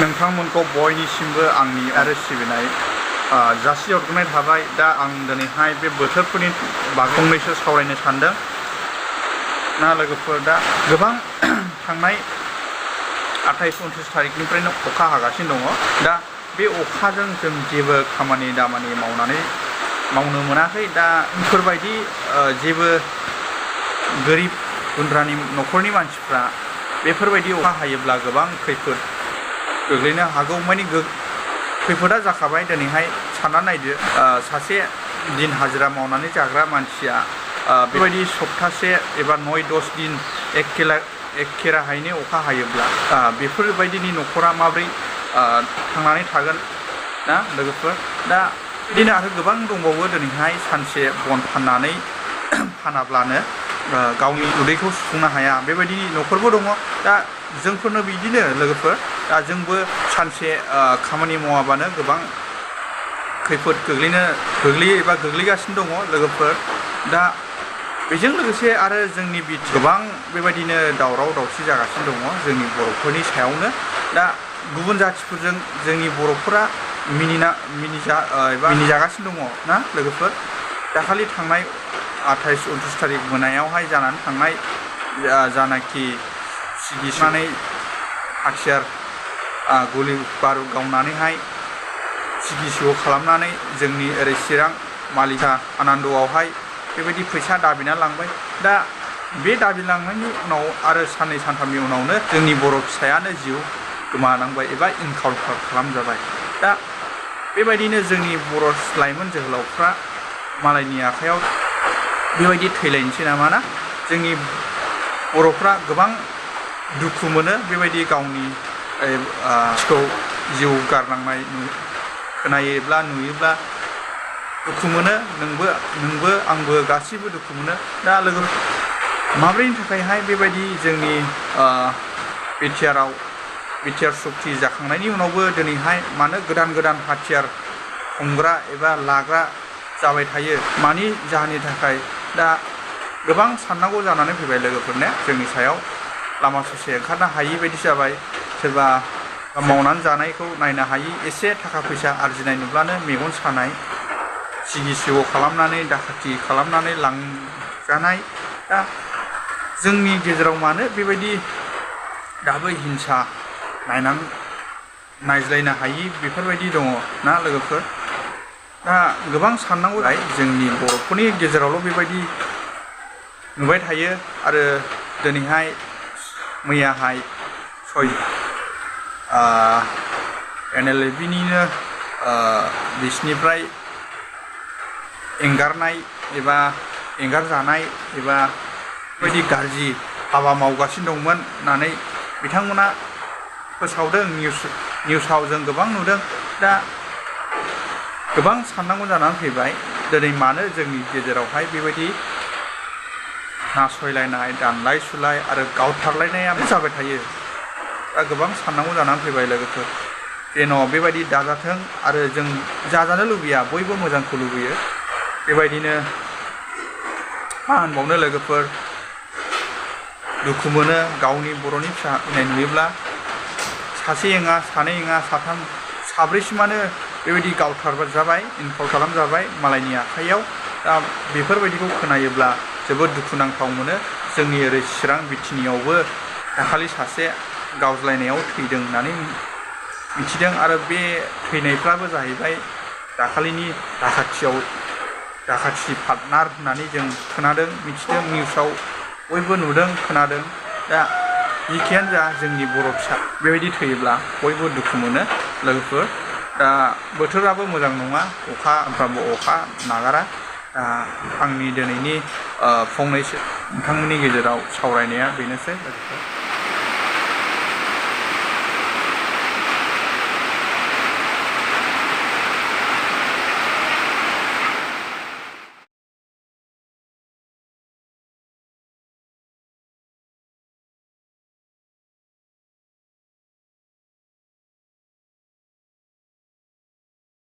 नोंथांमोनखौ बयनिसिमबो आंनि आरो सिबिनाय जासिहरग्रोनाय थाबाय। दा आं दिनैहाय बे बोथोरफोरनि बागै फंनैसो सावरायनो सानदों ना लोगोफोर। दा गोबां थांनाय 28-29 थारिखनिफ्रायनो अखा हागासिनो दङ। दा बे अखाजों जों जेबो खामानि दामानि मावनो मोनाखै। दा बेफोरबायदि जेबो गोरिब गुन्द्रानि न'खरनि मानसिफ्रा बेफोरबायदि अखा हायोब्ला गोबां खैफोद गोग्लैनो हागौ। माने खैफोदा जाखाबाय। दिनैहाय सानना नायदो, सासे दिन हाजिरा मावनानै जाग्रा मानसिया बेबायदि सप्तासे एबा 9-10 दिन एखे राहायैनो अखा हायोब्ला बेफोरबायदिनि न'खरा माब्रै थांनानै थागोन ना लोगोफोर। दा बिदिनो आरो गोबां दंबावो। दिनैहाय सानसे बन फानाब्लानो गावनि उदैखौ सुफुंनो हाया, बेबायदि न'खरबो दङ। दा जोंफोरनो बिदिनो लोगोफोर। दा जोंबो सानसे खामानि मावाबानो गोबां खैफोद गोग्लैयो एबा गोग्लैगासिनो दङ लोगोफोर। दा बेजों लोगोसे आरो जोंनि गोबां बेबायदिनो दावराव दावसि जागासिनो दङ जोंनि बर'फोरनि सायावनो। दा गुबुन जाथिफोरजों जोंनि बर'फोरा मिनिजागासिनो दङ ना लोगोफोर। दाखालि थांनाय 28-29 थारिख मोनायावहाय जानानै थांनाय जानाखि सिगिनानै हाथियार गुलि बारुद गावनानैहाय सिगि खालामनानै जोंनि ओरै चिरां मालिका आनन्दआवहाय बेबायदि फैसा दाबिना लांबाय। दा बे दाबिलांनायनि उनाव आरो साननै सानथामनि उनावनो जोंनि बर' फिसायानो जिउ गोमानांबाय एबा इनकाउन्टार खालामजाबाय। दा बेबायदिनो जोंनि बर' लाइमोन जोहोलावफ्रा मालायनि आखायाव बेबायदि थैलायनोसै नामा ना। जोंनि बर'फ्रा गोबां दुखु मोनो बेबायदि गावनि जिउ गारनांनाय खोनायोब्ला नुयोब्ला दुखु मोनो। नोंबो आंबो गासिबो दुखु मोनो। दा लोगो माब्रैनि थाखायहाय बेबायदि जोंनि बिटिआर सक्ति जाखांनायनि उनावबो दिनैहाय मानो गोदान हाथियार हमग्रा एबा लाग्रा जाबाय थायो, मानि जाहोननि थाखाय। दा गोबां साननांगौ जानानै फैबाय लोगोफोरनो। जोंनि सायाव लामा ससे ओंखारनो हायि बायदि जाबाय। सोरबा मावनानै जानायखौ नायनो हायि, एसे थाखा फैसा आरजिनाय नुब्लानो मेगन सानाय, सिगि खालामनानै दाखाथि खालामनानै लांजानाय। दा जोंनि गेजेराव मानो बेबायदि दाबो हिंसा नायज्लायनो हायि बेफोरबायदि दङ ना लोगोफोर। दा गोबां साननांगौ जायो। जोंनि बर'फोरनि गेजेरावल' बेबायदि नुबाय थायो। आरो दिनैहाय मैयाहाय NLFनिनो बिसिनिफ्राय एंगारजानाय एबा बेबायदि गाज्रि हाबा मावगासिनो दंमोन होननानै बिथांमोना फोसावदों। निउसाव जों गोबां नुदों। दा गोबां साननांगौ जानानै फैबाय। दिनै मानो जोंनि गेजेरावहाय बेबायदि नासयलायनाय, दानलाय सुलाय आरो गावथारलायनाया जाबाय थायो। दा गोबां साननांगौ जानानै फैबाय लोगोफोर। जेन' बेबायदि दाजाथों। आरो जों जाजानो लुबैया, बयबो मोजांखौ लुबैयो। बेबायदिनो मा होनबावनो लोगोफोर, दुखु मोनो गावनि बर'नि फिसा थैनाय नुयोब्ला। सासे नङा, सानै नङा, साथाम, साब्रैसिमानो बेबायदि गावथार जाबाय, इनकाउन्ट खालामजाबाय मालायनि आखाइयाव। दा बेफोरबायदिखौ खोनायोब्ला जोबोद दुखुनांथाव मोनो। जोंनि ओरै चिरां बिटिनियावबो दाखालि सासे गावज्लायनायाव थैदों होननानै मिथिदों। आरो बे थैनायफ्राबो जाहैबाय दाखालिनि दाखाथि पार्टनार होननानै जों खोनादों, मिथिदों, निउसाव बयबो नुदों, खोनादों। दा जिखियानो जा, जोंनि बर' फिसा बेबायदि थैयोब्ला बयबो दुखु मोनो लोगोफोर। दा बोथोराबो मोजां नङा, सानफ्रामबो अखा नागारा। आंनि दिनैनि फंनैसो नोंथांमोननि गेजेराव सावरायनाया बेनोसै लोगोफोर।